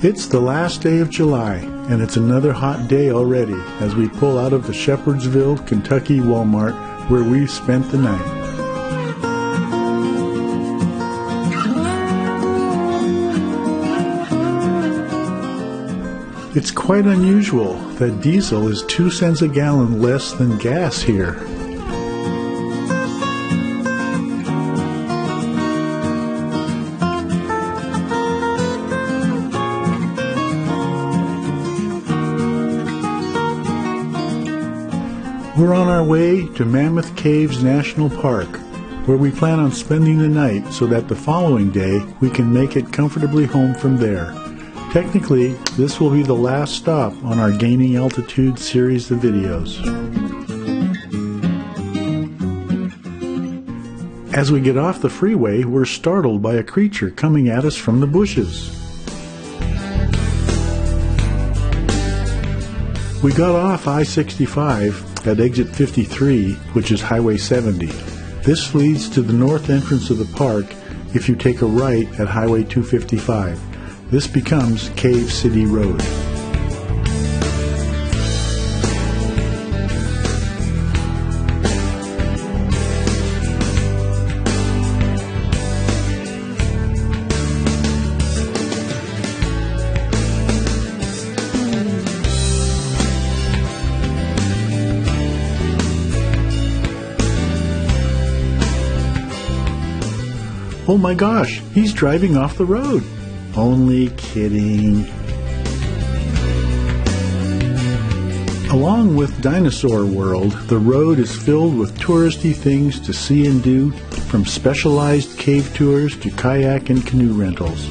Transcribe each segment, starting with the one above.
It's the last day of July, and it's another hot day already as we pull out of the Shepherdsville, Kentucky Walmart where we've spent the night. It's quite unusual that diesel is 2 cents a gallon less than gas here. We're on our way to Mammoth Caves National Park, where we plan on spending the night so that the following day we can make it comfortably home from there. Technically, this will be the last stop on our Gaining Altitude series of videos. As we get off the freeway, we're startled by a creature coming at us from the bushes. We got off I-65 at exit 53, which is Highway 70. This leads to the north entrance of the park if you take a right at Highway 255. This becomes Cave City Road. Oh my gosh, he's driving off the road. Only kidding. Along with Dinosaur World, the road is filled with touristy things to see and do, from specialized cave tours to kayak and canoe rentals.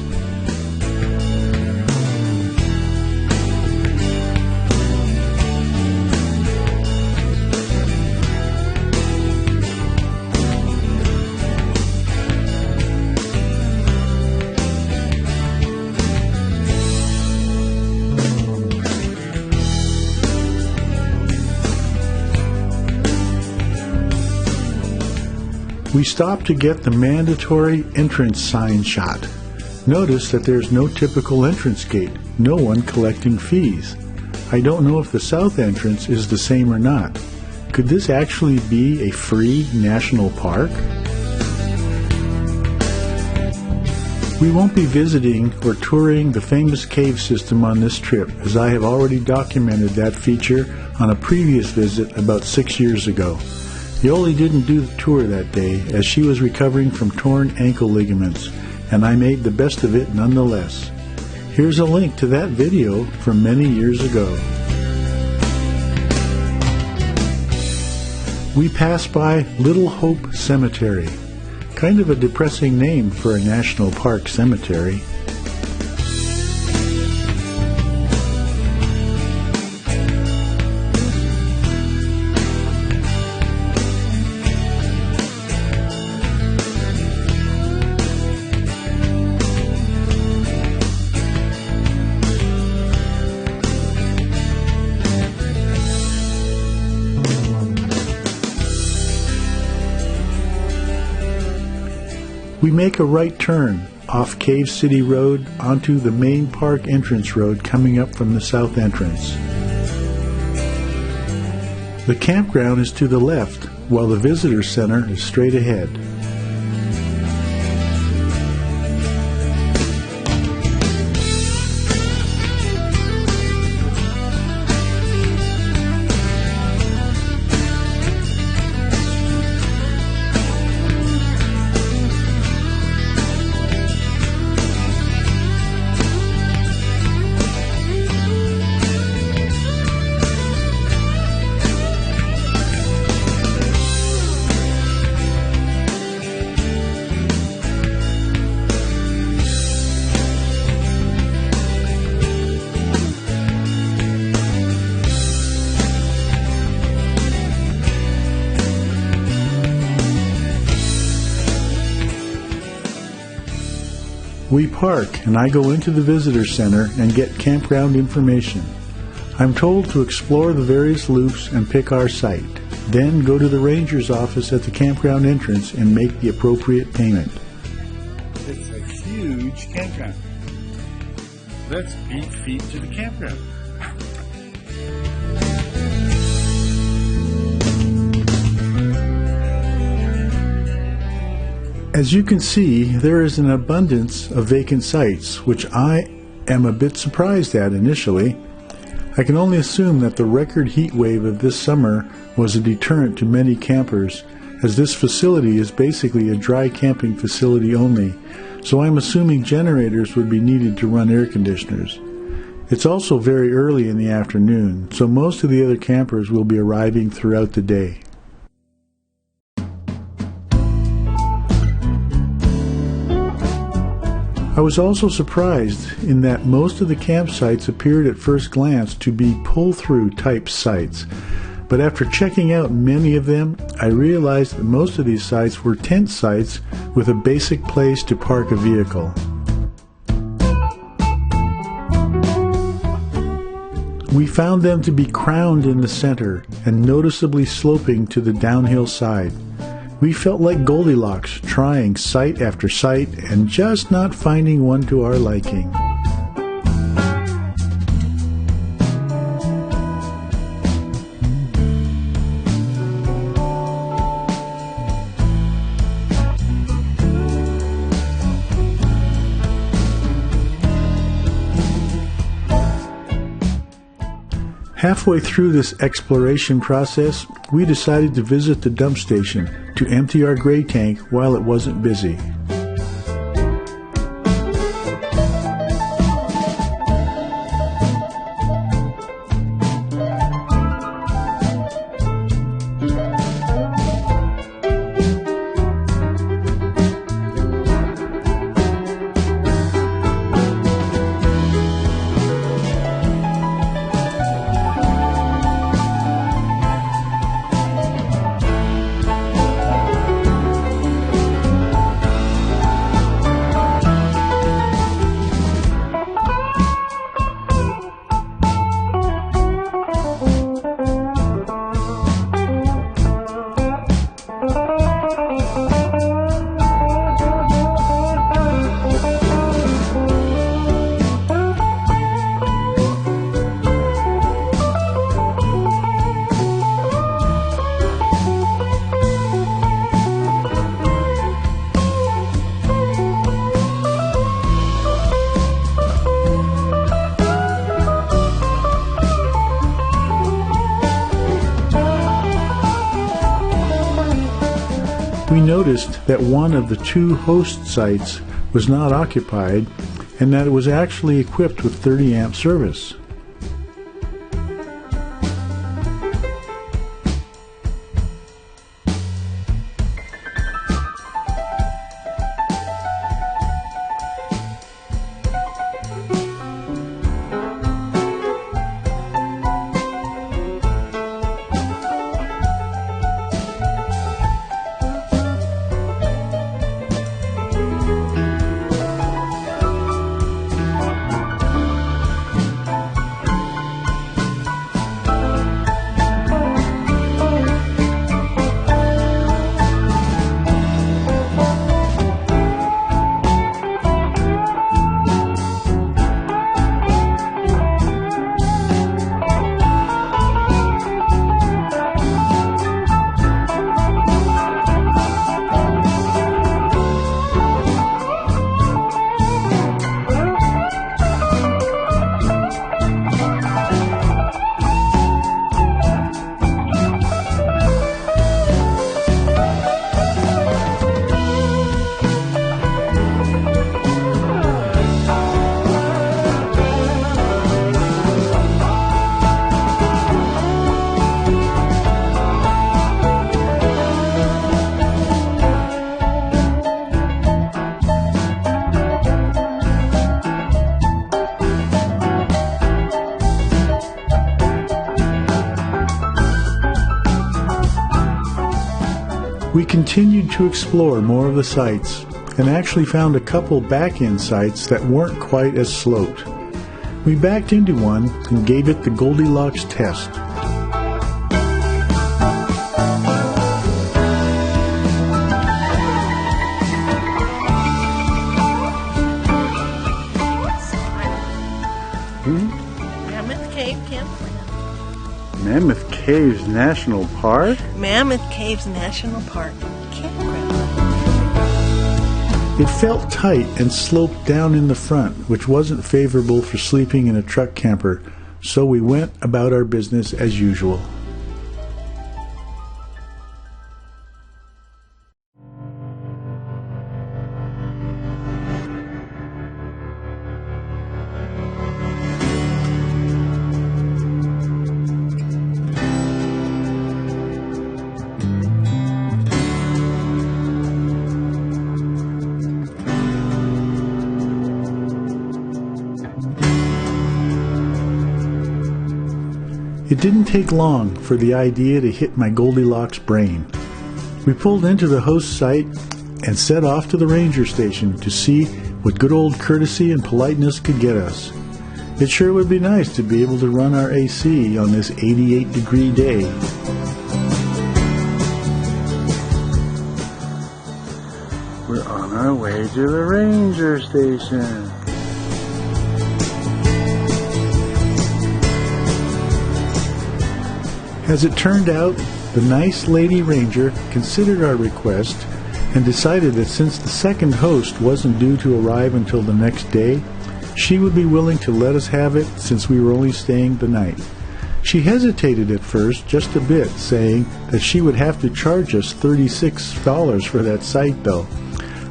We stop to get the mandatory entrance sign shot. Notice that there's no typical entrance gate, no one collecting fees. I don't know if the south entrance is the same or not. Could this actually be a free national park? We won't be visiting or touring the famous cave system on this trip, as I have already documented that feature on a previous visit about 6 years ago. Yoli didn't do the tour that day as she was recovering from torn ankle ligaments, and I made the best of it nonetheless. Here's a link to that video from many years ago. We pass by Little Hope Cemetery. Kind of a depressing name for a national park cemetery. We make a right turn off Cave City Road onto the main park entrance road coming up from the south entrance. The campground is to the left, while the visitor center is straight ahead. We park and I go into the visitor center and get campground information. I'm told to explore the various loops and pick our site, then go to the ranger's office at the campground entrance and make the appropriate payment. It's a huge campground. Let's beat feet to the campground. As you can see, there is an abundance of vacant sites, which I am a bit surprised at initially. I can only assume that the record heat wave of this summer was a deterrent to many campers, as this facility is basically a dry camping facility only, so I'm assuming generators would be needed to run air conditioners. It's also very early in the afternoon, so most of the other campers will be arriving throughout the day. I was also surprised in that most of the campsites appeared at first glance to be pull-through type sites, but after checking out many of them, I realized that most of these sites were tent sites with a basic place to park a vehicle. We found them to be crowned in the center and noticeably sloping to the downhill side. We felt like Goldilocks, trying site after site and just not finding one to our liking. Halfway through this exploration process, we decided to visit the dump station to empty our gray tank while it wasn't busy. We noticed that one of the two host sites was not occupied and that it was actually equipped with 30 amp service. We continued to explore more of the sites and actually found a couple back-end sites that weren't quite as sloped. We backed into one and gave it the Goldilocks test. Mammoth Caves National Park? Mammoth Caves National Park Campground. It felt tight and sloped down in the front, which wasn't favorable for sleeping in a truck camper, so we went about our business as usual. It didn't take long for the idea to hit my Goldilocks brain. We pulled into the host site and set off to the ranger station to see what good old courtesy and politeness could get us. It sure would be nice to be able to run our AC on this 88-degree day. We're on our way to the ranger station. As it turned out, the nice lady ranger considered our request and decided that since the second host wasn't due to arrive until the next day, she would be willing to let us have it since we were only staying the night. She hesitated at first just a bit, saying that she would have to charge us $36 for that site though.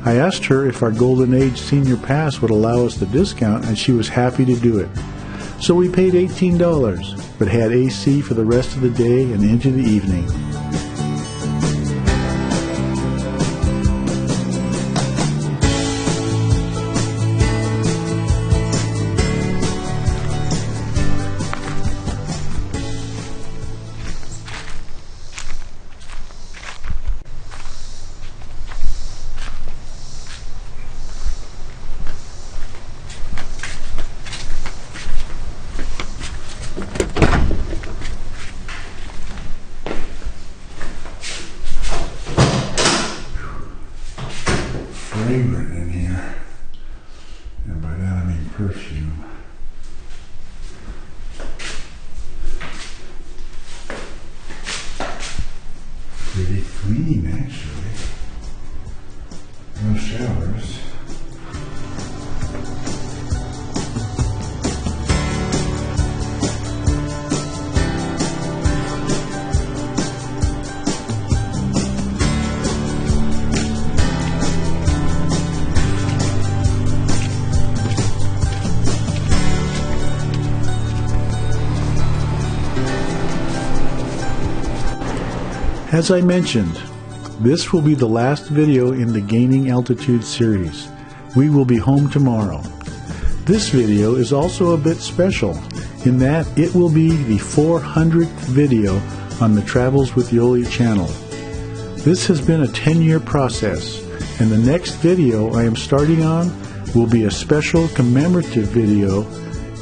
I asked her if our Golden Age Senior Pass would allow us the discount, and she was happy to do it. So we paid $18, but had AC for the rest of the day and into the evening. Fragrant in here, and by that I mean perfume. Pretty clean, actually. No showers. As I mentioned, this will be the last video in the Gaining Altitude series. We will be home tomorrow. This video is also a bit special in that it will be the 400th video on the Travels with Yoli channel. This has been a 10-year process, and the next video I am starting on will be a special commemorative video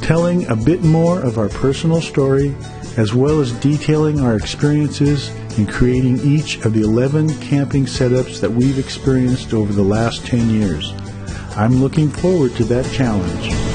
telling a bit more of our personal story, as well as detailing our experiences in creating each of the 11 camping setups that we've experienced over the last 10 years. I'm looking forward to that challenge.